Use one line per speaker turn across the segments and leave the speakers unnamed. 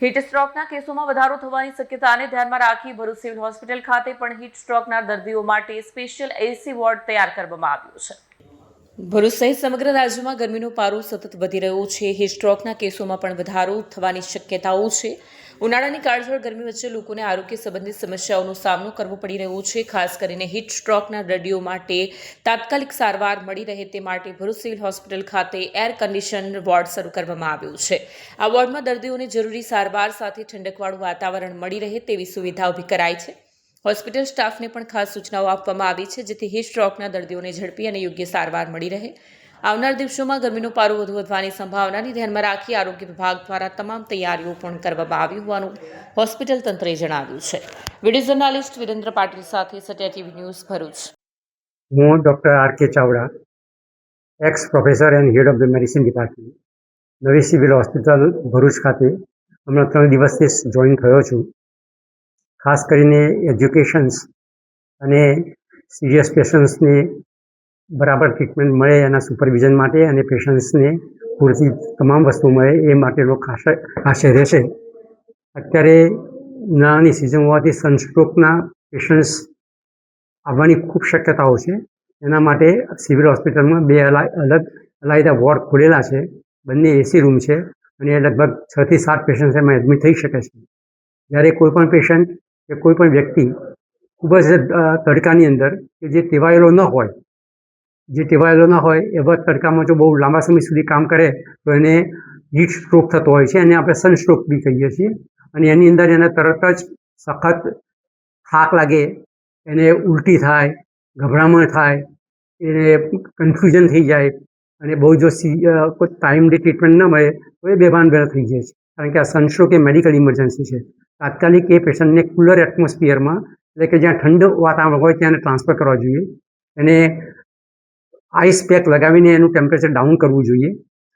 Heat સ્ટ્રોકના કેસોમાં વધારો થવાની શક્યતાને ધ્યાનમાં રાખી ભરૂચ સિવિલ હોસ્પિટલ ખાતે પણ હીટ સ્ટ્રોકના દર્દીઓ માટે સ્પેશિયલ એસી વોર્ડ તૈયાર કરવામાં આવ્યો છે। ભરૂચ સહિત સમગ્ર રાજ્યમાં ગરમીનો પારો સતત વધી રહ્યો છે। હીટ સ્ટ્રોકના કેસોમાં પણ વધારો થવાની શક્યતાઓ છે। ઉનાળાની કાળઝાળ ગરમી વચ્ચે લોકોને આરોગ્ય સંબંધિત સમસ્યાઓનો સામનો કરવો પડી રહ્યો છે। ખાસ કરીને હીટ સ્ટ્રોકના દર્દીઓ માટે તાત્કાલિક સારવાર મળી રહે તે માટે ભરૂચ સિવિલ હોસ્પિટલ ખાતે એર કન્ડિશન વોર્ડ શરૂ કરવામાં આવ્યો છે। આ વોર્ડમાં દર્દીઓને જરૂરી સારવાર સાથે ઠંડકવાળું વાતાવરણ મળી રહે તેવી સુવિધા ઊભી કરાઈ છે। હોસ્પિટલ સ્ટાફને પણ ખાસ સૂચનાઓ આપવામાં આવી છે જેથી હીટ સ્ટ્રોકના દર્દીઓને ઝડપી અને યોગ્ય સારવાર મળી રહે। આવનાર દિવસોમાં ગરમીનો પારો વધુ વધવાની સંભાવનાને ધ્યાનમાં રાખી આરોગ્ય વિભાગ દ્વારા તમામ તૈયારીઓ પૂર્ણ કરવામાં આવી હોવાનું હોસ્પિટલ તંત્રએ જણાવ્યું છે। વિડીયો જર્નાલિસ્ટ વિરેન્દ્ર પાટીલ સાથે સત્યા ટીવી ન્યૂઝ ભરૂચ।
હું doctor R K. Chavda, ex professor and head of the medicine department, નવી સિવિલ હોસ્પિટલ ભરૂચ ખાતે હમણાં 3 દિવસથી જોઈન થયો છું। ખાસ કરીને એજ્યુકેશન્સ અને સિરિયસ પેશન્ટ્સને બરાબર ટ્રીટમેન્ટ મળે એના સુપરવિઝન માટે અને પેશન્ટ્સને પૂરતી તમામ વસ્તુ મળે એ માટેનો ખાસ રહેશે। અત્યારે ઉનાળાની સિઝન હોવાથી સનસ્ટ્રોકના પેશન્ટ્સ આવવાની ખૂબ શક્યતાઓ છે। એના માટે સિવિલ હોસ્પિટલમાં 2 અલાયદા વોર્ડ ખોલેલા છે। બંને એસી રૂમ છે અને લગભગ 6 થી 7 પેશન્ટ એમાં એડમિટ થઈ શકે છે। જ્યારે કોઈપણ પેશન્ટ કે કોઈપણ વ્યક્તિ ખૂબ જ તડકાની અંદર કે જે ટેવાયેલો ન હોય એવા તડકામાં જો બહુ લાંબા સમય સુધી કામ કરે તો એને હીટ સ્ટ્રોક થતો હોય છે અને આપણે સનસ્ટ્રોક બી કહીએ છીએ। અને એની અંદર એને તરત જ સખત થાક લાગે, એને ઉલટી થાય, ગભરામણ થાય, એને કન્ફ્યુઝન થઈ જાય અને બહુ જો કોઈ ટાઈમલી ટ્રીટમેન્ટ ન મળે તો એ બેભાન થઈ જાય છે। કારણ કે આ સનસ્ટ્રોક એ મેડિકલ ઇમરજન્સી છે। તાત્કાલિક એ પેશન્ટને કુલર એટમોસ્ફિયરમાં એટલે કે જ્યાં ઠંડુ વાતાવરણ હોય ત્યાં ટ્રાન્સફર કરવા જોઈએ। એને આઈસ પેક લગાવીને એનું ટેમ્પરેચર ડાઉન કરવું જોઈએ।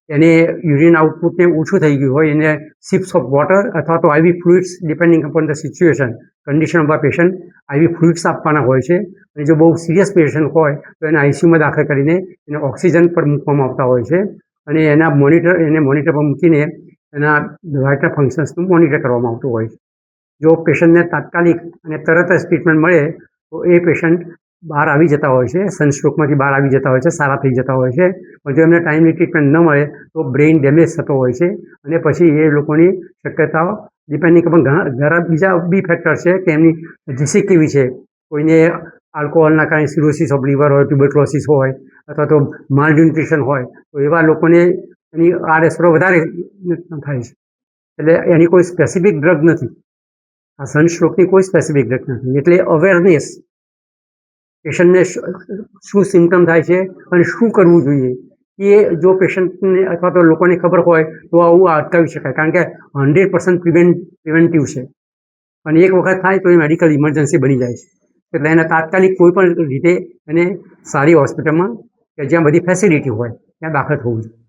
એને યુરિન આઉટપુટને ઓછું થઈ ગયું હોય એને સિપ્સ ઓફ વોટર અથવા તો IV fluids depending upon the situation condition of આ પેશન્ટ આઈવી ફ્લુઇડ્સ આપવાના હોય છે। અને જો બહુ સિરિયસ પેશન્ટ હોય તો એને આઈસીયુમાં દાખલ કરીને એને ઓક્સિજન પર મૂકવામાં આવતા હોય છે અને એને મોનિટર પર મૂકીને એના વાઇટલ ફંક્શન્સનું મોનિટર કરવામાં આવતું હોય છે। જો પેશન્ટને તાત્કાલિક અને તરત જ ટ્રીટમેન્ટ મળે તો એ પેશન્ટ બહાર આવી જતા હોય છે, સનસ્ટ્રોકમાંથી બહાર આવી જતા હોય છે, સારા થઈ જતા હોય છે। પણ જો એમને ટાઈમની ટ્રીટમેન્ટ ન મળે તો બ્રેઇન ડેમેજ થતો હોય છે અને પછી એ લોકોની શક્યતાઓ ડિપેન્ડિંગ અપોન ઘણા બીજા બી ફેક્ટર છે કે એમની ડિસીઝ કેવી છે। કોઈને આલ્કોહોલના કારણે સિરોસિસ ઓફ લીવર હોય, ટ્યુબરક્લોસિસ હોય અથવા તો માલન્યુટ્રિશન હોય તો એવા લોકોને એની આડઅસરો વધારે થાય છે। એટલે એની કોઈ સ્પેસિફિક ડ્રગ નથી, આ સનસ્ટ્રોકની કોઈ સ્પેસિફિક ડ્રગ નથી। એટલે અવેરનેસ પેશન્ટને શું સિમ્ટમ થાય છે અને શું કરવું જોઈએ એ જો પેશન્ટને અથવા તો લોકોને ખબર હોય તો આવું અટકાવી શકાય। કારણ કે 100% પ્રિવેન્ટિવ છે અને એક વખત થાય તો એ મેડિકલ ઇમરજન્સી બની જાય છે। એટલે એને તાત્કાલિક કોઈ પણ રીતે એને સારી હોસ્પિટલમાં કે જ્યાં બધી ફેસિલિટી હોય ત્યાં દાખલ થવું જોઈએ।